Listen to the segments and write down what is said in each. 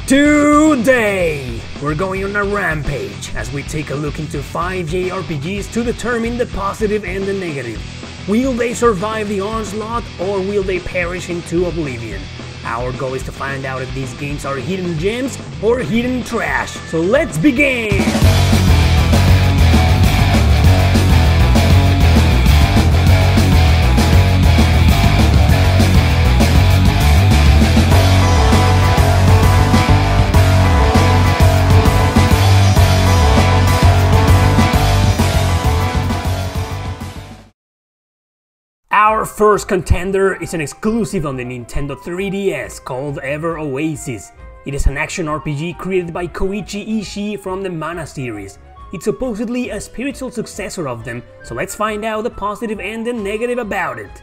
Today, we're going on a rampage as we take a look into 5 JRPGs to determine the positive and the negative. Will they survive the onslaught or will they perish into oblivion? Our goal is to find out if these games are hidden gems or hidden trash. So let's begin! Our first contender is an exclusive on the Nintendo 3DS called Oasis. It is an action RPG created by Koichi Ishii from the Mana series. It's supposedly a spiritual successor of them, so let's find out the positive and the negative about it.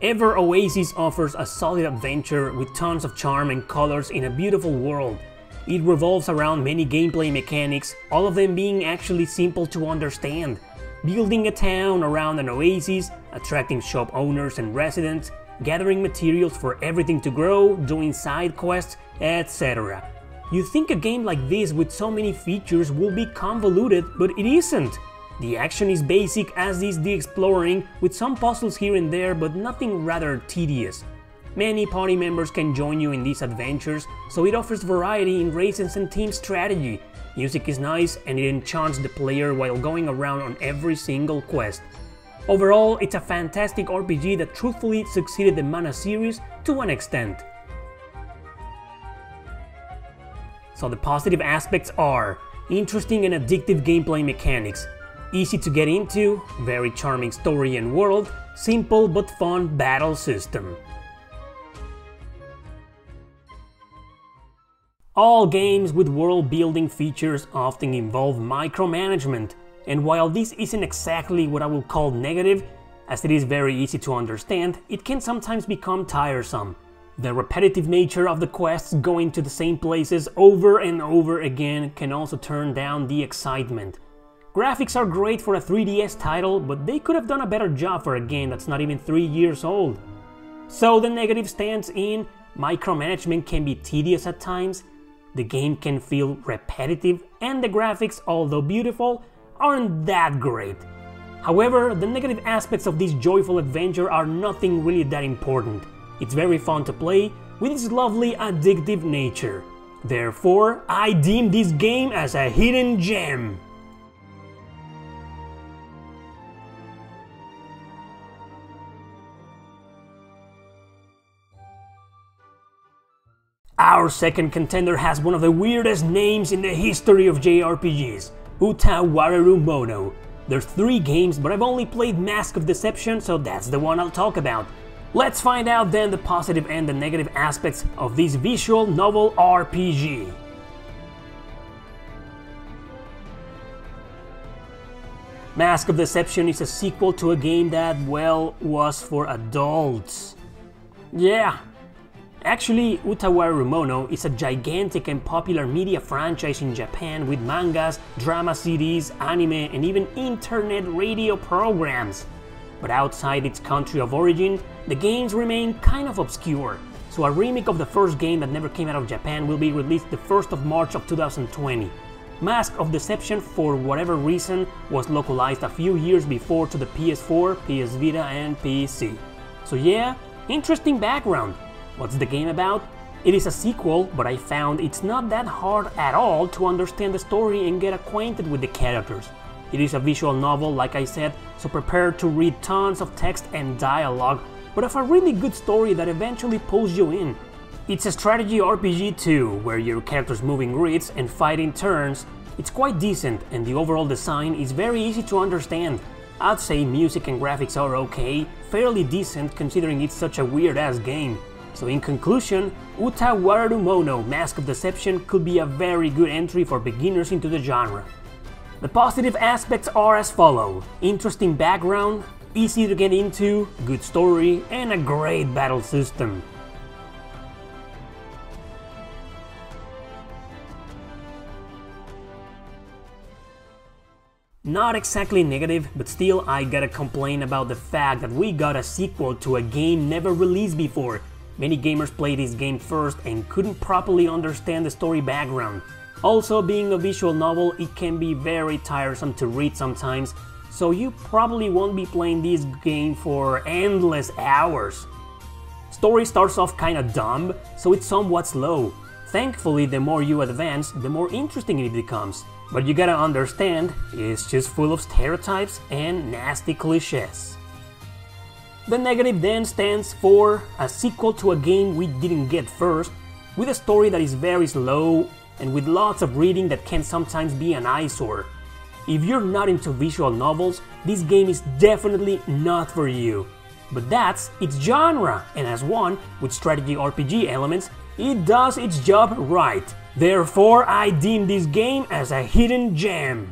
Oasis offers a solid adventure with tons of charm and colors in a beautiful world. It revolves around many gameplay mechanics, all of them being actually simple to understand. Building a town around an oasis, attracting shop owners and residents, gathering materials for everything to grow, doing side quests, etc. You think a game like this with so many features will be convoluted, but it isn't. The action is basic as is the exploring, with some puzzles here and there, but nothing rather tedious. Many party members can join you in these adventures, so it offers variety in races and team strategy. Music is nice and it enchants the player while going around on every single quest. Overall, it's a fantastic RPG that truthfully succeeded the Mana series to an extent. So the positive aspects are interesting and addictive gameplay mechanics, easy to get into, very charming story and world, simple but fun battle system. All games with world-building features often involve micromanagement, and while this isn't exactly what I will call negative, as it is very easy to understand, it can sometimes become tiresome. The repetitive nature of the quests going to the same places over and over again can also turn down the excitement. Graphics are great for a 3DS title, but they could have done a better job for a game that's not even 3 years old. So the negative stands in micromanagement can be tedious at times, the game can feel repetitive, and the graphics, although beautiful, aren't that great. However, the negative aspects of this joyful adventure are nothing really that important. It's very fun to play, with its lovely addictive nature. Therefore, I deem this game as a hidden gem. Our second contender has one of the weirdest names in the history of JRPGs, Utawareru Mono. There's 3 games, but I've only played Mask of Deception, so that's the one I'll talk about. Let's find out then the positive and the negative aspects of this visual novel RPG. Mask of Deception is a sequel to a game that, well, was for adults. Yeah. Actually, Utawareru Mono is a gigantic and popular media franchise in Japan with mangas, drama CDs, anime, and even internet radio programs. But outside its country of origin, the games remain kind of obscure, so a remake of the first game that never came out of Japan will be released the 1st of March of 2020. Mask of Deception, for whatever reason, was localized a few years before to the PS4, PS Vita, and PC. So yeah, interesting background. What's the game about? It is a sequel, but I found it's not that hard at all to understand the story and get acquainted with the characters. It is a visual novel, like I said, so prepare to read tons of text and dialogue, but of a really good story that eventually pulls you in. It's a strategy RPG too, where your characters move in grids and fight in turns. It's quite decent, and the overall design is very easy to understand. I'd say music and graphics are okay, fairly decent considering it's such a weird-ass game. So in conclusion, Utawareru Mono Mask of Deception could be a very good entry for beginners into the genre. The positive aspects are as follow: interesting background, easy to get into, good story, and a great battle system. Not exactly negative, but still I gotta complain about the fact that we got a sequel to a game never released before. Many gamers played this game first and couldn't properly understand the story background. Also, being a visual novel, it can be very tiresome to read sometimes, so you probably won't be playing this game for endless hours. Story starts off kinda dumb, so it's somewhat slow. Thankfully, the more you advance, the more interesting it becomes. But you gotta understand, it's just full of stereotypes and nasty cliches. The negative then stands for a sequel to a game we didn't get first, with a story that is very slow and with lots of reading that can sometimes be an eyesore. If you're not into visual novels, this game is definitely not for you. But that's its genre, and as one with strategy RPG elements, it does its job right. Therefore, I deem this game as a hidden gem.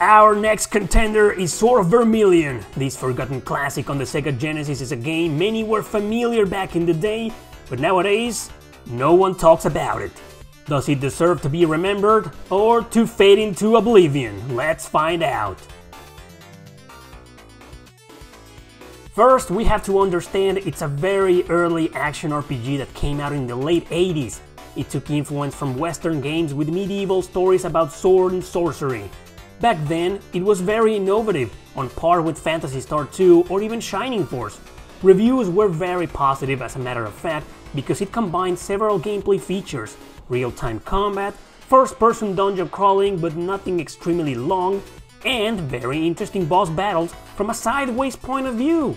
Our next contender is sort of Vermillion. This forgotten classic on the Sega Genesis is a game many were familiar back in the day, but nowadays, no one talks about it. Does it deserve to be remembered or to fade into oblivion? Let's find out. First, we have to understand it's a very early action RPG that came out in the late 80s. It took influence from Western games with medieval stories about sword and sorcery. Back then, it was very innovative, on par with Phantasy Star 2 or even Shining Force. Reviews were very positive as a matter of fact, because it combined several gameplay features: real-time combat, first-person dungeon crawling but nothing extremely long, and very interesting boss battles from a sideways point of view.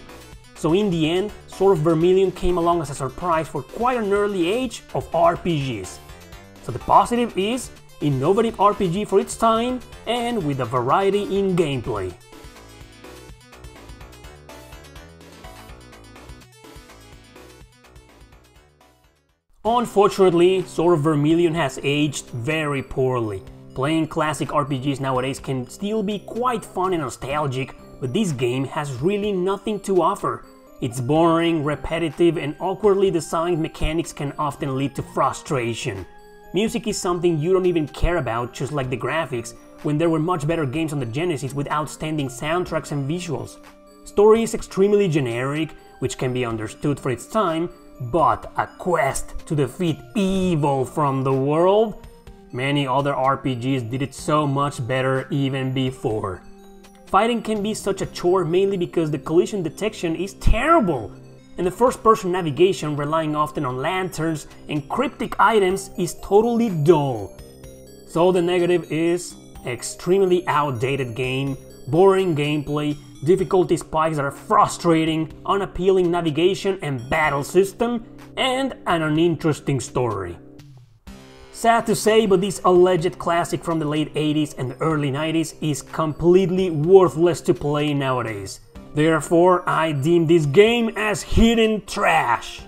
So in the end, sort of Vermillion came along as a surprise for quite an early age of RPGs. So the positive is innovative RPG for its time and with a variety in gameplay. Unfortunately, sort of Vermillion has aged very poorly. Playing classic RPGs nowadays can still be quite fun and nostalgic, but this game has really nothing to offer. Its boring, repetitive, and awkwardly designed mechanics can often lead to frustration. Music is something you don't even care about, just like the graphics, when there were much better games on the Genesis with outstanding soundtracks and visuals. Story is extremely generic, which can be understood for its time, but a quest to defeat evil from the world? Many other RPGs did it so much better even before. Fighting can be such a chore mainly because the collision detection is terrible, and the first-person navigation, relying often on lanterns and cryptic items, is totally dull. So the negative is extremely outdated game, boring gameplay, difficulty spikes that are frustrating, unappealing navigation and battle system, and an uninteresting story. Sad to say, but this alleged classic from the late 80s and early 90s is completely worthless to play nowadays. Therefore, I deem this game as hidden trash.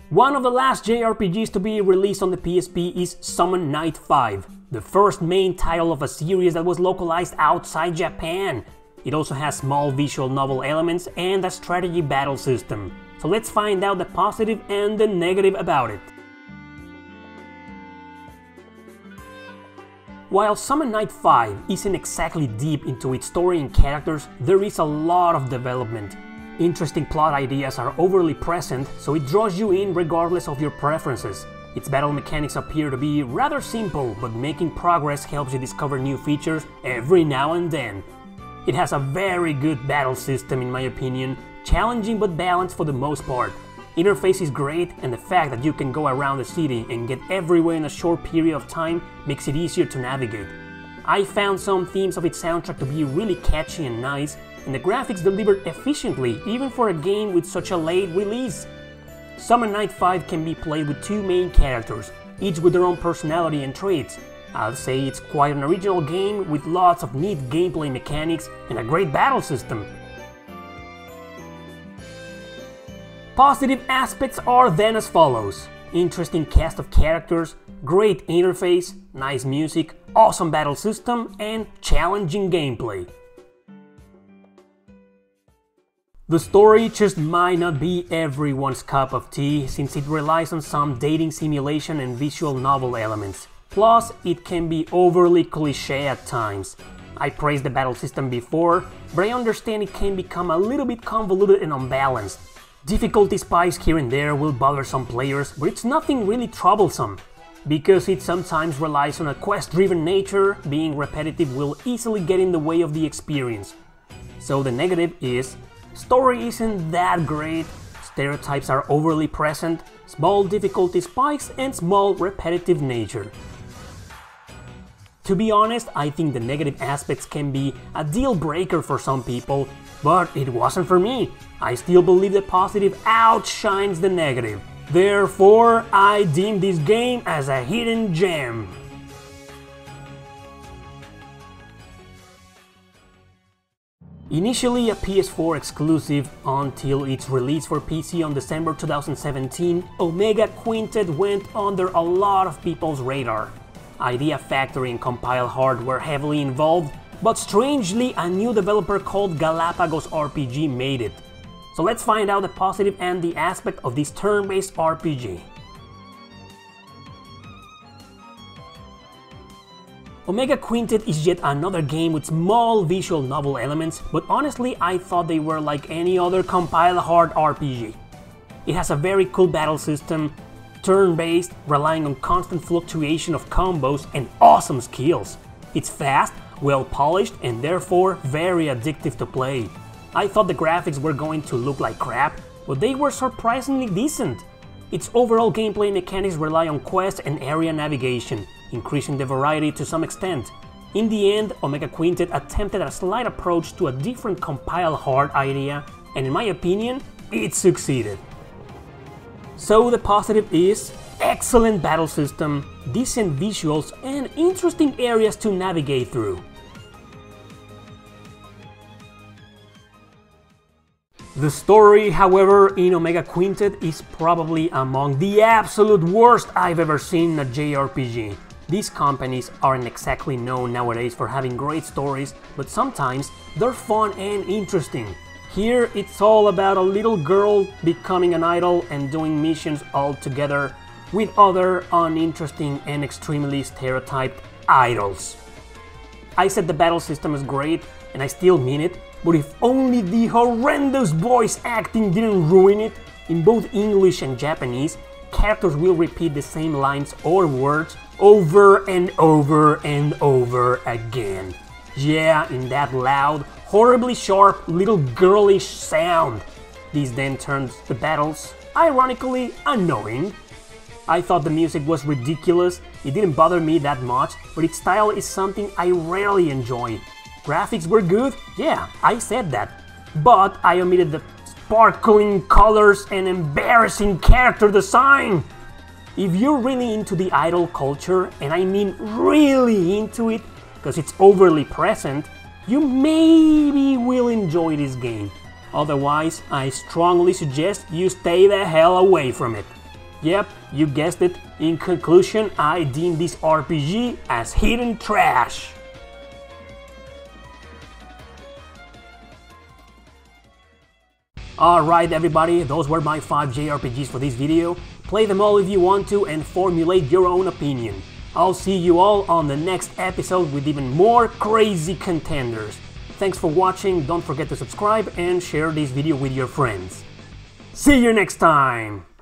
One of the last JRPGs to be released on the PSP is Summon Night 5, the first main title of a series that was localized outside Japan. It also has small visual novel elements and a strategy battle system. So let's find out the positive and the negative about it. While Summon Night 5 isn't exactly deep into its story and characters, there is a lot of development. Interesting plot ideas are overly present, so it draws you in regardless of your preferences. Its battle mechanics appear to be rather simple, but making progress helps you discover new features every now and then. It has a very good battle system in my opinion, challenging but balanced for the most part. Interface is great, and the fact that you can go around the city and get everywhere in a short period of time makes it easier to navigate. I found some themes of its soundtrack to be really catchy and nice, and the graphics delivered efficiently even for a game with such a late release. Summon Night 5 can be played with two main characters, each with their own personality and traits. I'll say it's quite an original game with lots of neat gameplay mechanics and a great battle system. Positive aspects are then as follows: interesting cast of characters, great interface, nice music, awesome battle system, and challenging gameplay. The story just might not be everyone's cup of tea, since it relies on some dating simulation and visual novel elements. Plus, it can be overly cliché at times. I praised the battle system before, but I understand it can become a little bit convoluted and unbalanced. Difficulty spikes here and there will bother some players, but it's nothing really troublesome. Because it sometimes relies on a quest-driven nature, being repetitive will easily get in the way of the experience. So the negative is, story isn't that great, stereotypes are overly present, small difficulty spikes, and small repetitive nature. To be honest, I think the negative aspects can be a deal breaker for some people, but it wasn't for me. I still believe the positive outshines the negative. Therefore, I deem this game as a hidden gem. Initially a PS4 exclusive until its release for PC on December 2017, Omega Quintet went under a lot of people's radar. Idea Factory and Compile Hard were heavily involved, but strangely a new developer called Galapagos RPG made it. So let's find out the positive and the aspect of this turn-based RPG. Omega Quintet is yet another game with small visual novel elements, but honestly I thought they were like any other Compile Hard RPG. It has a very cool battle system, turn-based, relying on constant fluctuation of combos and awesome skills. It's fast, well-polished, and therefore very addictive to play. I thought the graphics were going to look like crap, but they were surprisingly decent. Its overall gameplay mechanics rely on quest and area navigation, increasing the variety to some extent. In the end, Omega Quintet attempted a slight approach to a different Compile Hard idea, and in my opinion, it succeeded. So the positive is excellent battle system, decent visuals, and interesting areas to navigate through. The story, however, in Omega Quintet is probably among the absolute worst I've ever seen in a JRPG. These companies aren't exactly known nowadays for having great stories, but sometimes they're fun and interesting. Here it's all about a little girl becoming an idol and doing missions all together with other uninteresting and extremely stereotyped idols. I said the battle system is great, and I still mean it, but if only the horrendous voice acting didn't ruin it. In both English and Japanese, characters will repeat the same lines or words over and over and over again. Yeah, in that loud, horribly sharp, little girlish sound. This then turns the battles, ironically, annoying. I thought the music was ridiculous, it didn't bother me that much, but its style is something I rarely enjoy. Graphics were good, yeah, I said that. But I omitted the sparkling colors and embarrassing character design. If you're really into the idol culture, and I mean really into it, because it's overly present, you maybe will enjoy this game. Otherwise, I strongly suggest you stay the hell away from it. Yep, you guessed it. In conclusion, I deem this RPG as hidden trash. Alright everybody, those were my 5 JRPGs for this video. Play them all if you want to and formulate your own opinion. I'll see you all on the next episode with even more crazy contenders. Thanks for watching, don't forget to subscribe and share this video with your friends. See you next time!